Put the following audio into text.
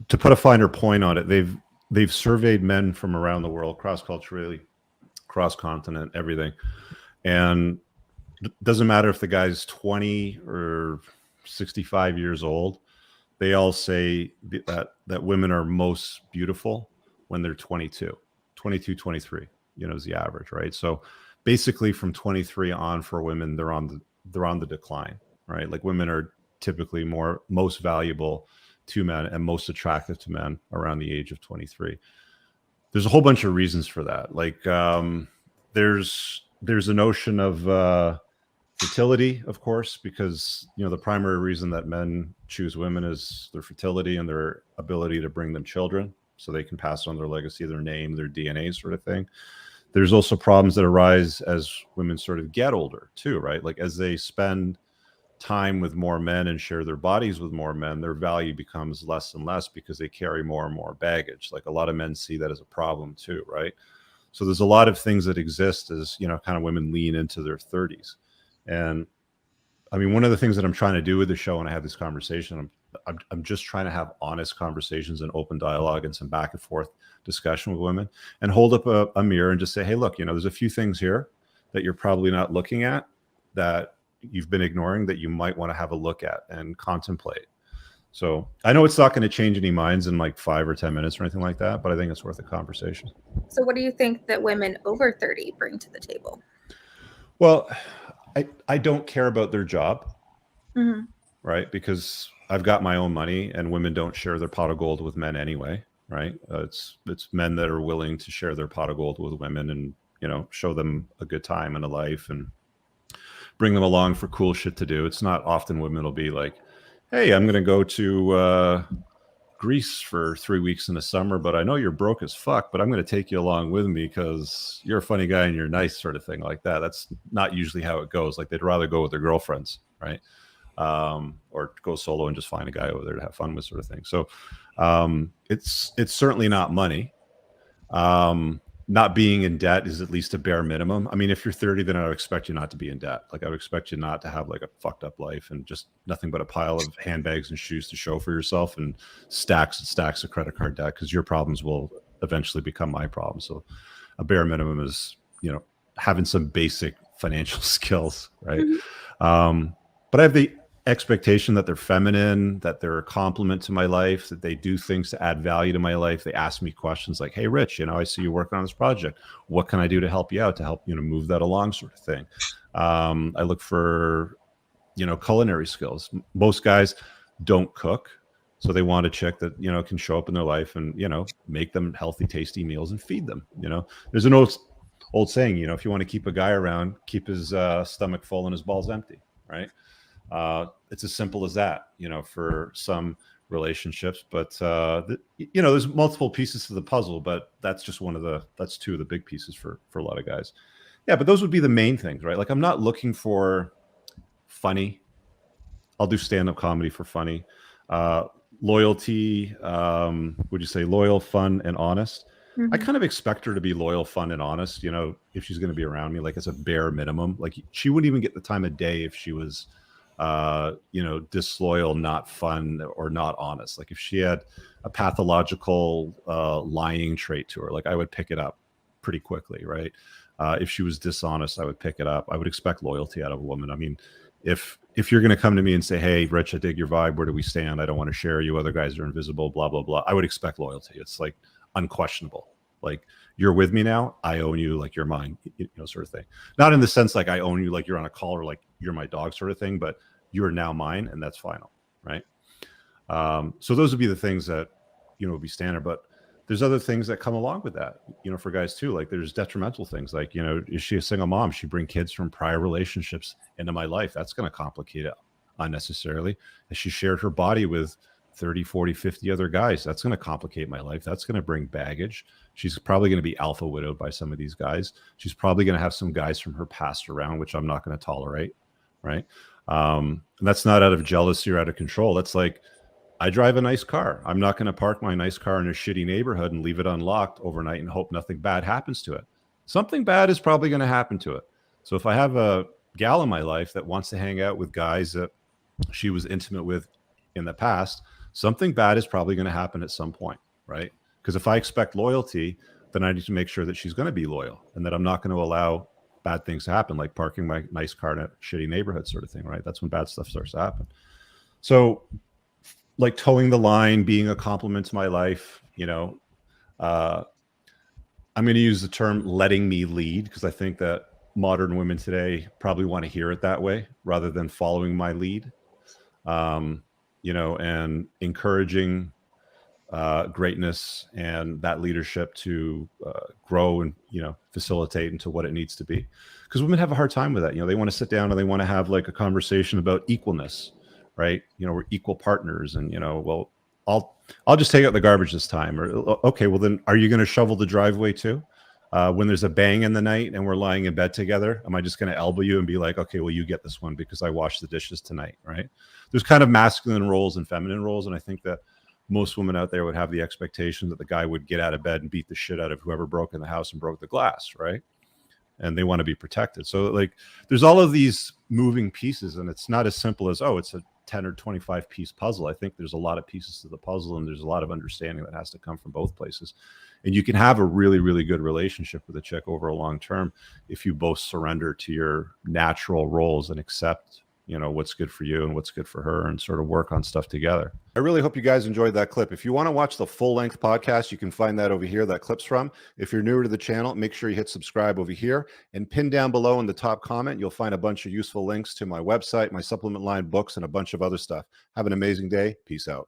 to put a finer point on it, they've surveyed men from around the world, cross-culturally, cross-continent, everything. And it doesn't matter if the guy's 20 or 65 years old, they all say that women are most beautiful when they're 22, 23, is the average, right? So basically from 23 on for women, they're on the decline, right? Like women are typically most valuable to men and most attractive to men around the age of 23. There's a whole bunch of reasons for that. Like there's a notion of fertility, of course, because the primary reason that men choose women is their fertility and their ability to bring them children, so they can pass on their legacy, their name, their DNA, sort of thing. There's also problems that arise as women sort of get older too, right? Like as they spend time with more men and share their bodies with more men, their value becomes less and less because they carry more and more baggage. Like a lot of men see that as a problem too, right? So there's a lot of things that exist as kind of women lean into their 30s. And I mean, one of the things that I'm trying to do with the show when I have this conversation, I'm just trying to have honest conversations and open dialogue and some back and forth discussion with women, and hold up a mirror and just say, hey, look, there's a few things here that you're probably not looking at, that you've been ignoring, that you might want to have a look at and contemplate. So I know it's not going to change any minds in like 5 or 10 minutes or anything like that, but I think it's worth a conversation. So what do you think that women over 30 bring to the table? Well, I don't care about their job, right? Because I've got my own money, and women don't share their pot of gold with men anyway, right? It's men that are willing to share their pot of gold with women and, show them a good time in a life and bring them along for cool shit to do. It's not often women will be like, hey, I'm going to go to Greece for 3 weeks in the summer, but I know you're broke as fuck, but I'm going to take you along with me because you're a funny guy and you're nice, sort of thing like that. That's not usually how it goes. Like they'd rather go with their girlfriends, right? Or go solo and just find a guy over there to have fun with, sort of thing. So it's certainly not money. Not being in debt is at least a bare minimum. I mean, if you're 30, then I would expect you not to be in debt. Like I would expect you not to have like a fucked up life and just nothing but a pile of handbags and shoes to show for yourself and stacks and stacks of credit card debt, because your problems will eventually become my problems. So a bare minimum is, having some basic financial skills, right? But I have the expectation that they're feminine, that they're a compliment to my life, that they do things to add value to my life. They ask me questions like, hey, Rich, I see you working on this project. What can I do to help you out, to help, move that along, sort of thing. I look for, culinary skills. Most guys don't cook. So they want a chick that, can show up in their life and, make them healthy, tasty meals and feed them. There's an old saying, if you want to keep a guy around, keep his stomach full and his balls empty, right? It's as simple as that, for some relationships, but there's multiple pieces to the puzzle, but that's just that's two of the big pieces for a lot of guys. Yeah. But those would be the main things, right? Like I'm not looking for funny. I'll do stand-up comedy for funny. Loyalty. Would you say loyal, fun, and honest? I kind of expect her to be loyal, fun, and honest, if she's going to be around me. Like it's a bare minimum. Like she wouldn't even get the time of day if she was disloyal, not fun, or not honest. Like if she had a pathological lying trait to her, like I would pick it up pretty quickly, right? If she was dishonest, I would pick it up. I would expect loyalty out of a woman. I mean, if you're going to come to me and say, hey, Rich, I dig your vibe, where do we stand? I don't want to share you. Other guys are invisible, blah, blah, blah. I would expect loyalty. It's like unquestionable. Like you're with me now, I own you, like you're mine, sort of thing. Not in the sense like I own you, like you're on a call, or like you're my dog, sort of thing, but you are now mine, and that's final, right? So those would be the things that would be standard. But there's other things that come along with that, for guys too. Like there's detrimental things, like is she a single mom? She bring kids from prior relationships into my life. That's going to complicate it unnecessarily. As she shared her body with 30, 40, 50 other guys, that's going to complicate my life. That's going to bring baggage. She's probably going to be alpha widowed by some of these guys. She's probably going to have some guys from her past around, which I'm not going to tolerate, right? And that's not out of jealousy or out of control. That's like, I drive a nice car. I'm not going to park my nice car in a shitty neighborhood and leave it unlocked overnight and hope nothing bad happens to it. Something bad is probably going to happen to it. So if I have a gal in my life that wants to hang out with guys that she was intimate with in the past, something bad is probably going to happen at some point, right? Because if I expect loyalty, then I need to make sure that she's going to be loyal and that I'm not going to allow bad things to happen, like parking my nice car in a shitty neighborhood sort of thing, right? That's when bad stuff starts to happen. So like towing the line, being a compliment to my life, I'm going to use the term letting me lead, because I think that modern women today probably want to hear it that way rather than following my lead, and encouraging greatness and that leadership to grow and, facilitate into what it needs to be. Because women have a hard time with that. They want to sit down and they want to have like a conversation about equalness, right? We're equal partners, and, well, I'll just take out the garbage this time. Or, okay, well then are you going to shovel the driveway too? When there's a bang in the night and we're lying in bed together, am I just going to elbow you and be like, okay, well, you get this one because I washed the dishes tonight, right? There's kind of masculine roles and feminine roles. And I think that most women out there would have the expectation that the guy would get out of bed and beat the shit out of whoever broke in the house and broke the glass, right? And they want to be protected. So like there's all of these moving pieces, and it's not as simple as, oh, it's a 10 or 25 piece puzzle. I think there's a lot of pieces to the puzzle, and there's a lot of understanding that has to come from both places. And you can have a really, really good relationship with a chick over a long term if you both surrender to your natural roles and accept, what's good for you and what's good for her, and sort of work on stuff together. I really hope you guys enjoyed that clip. If you want to watch the full length podcast, you can find that over here, that clip's from. If you're newer to the channel, make sure you hit subscribe over here, and pin down below in the top comment, you'll find a bunch of useful links to my website, my supplement line, books, and a bunch of other stuff. Have an amazing day. Peace out.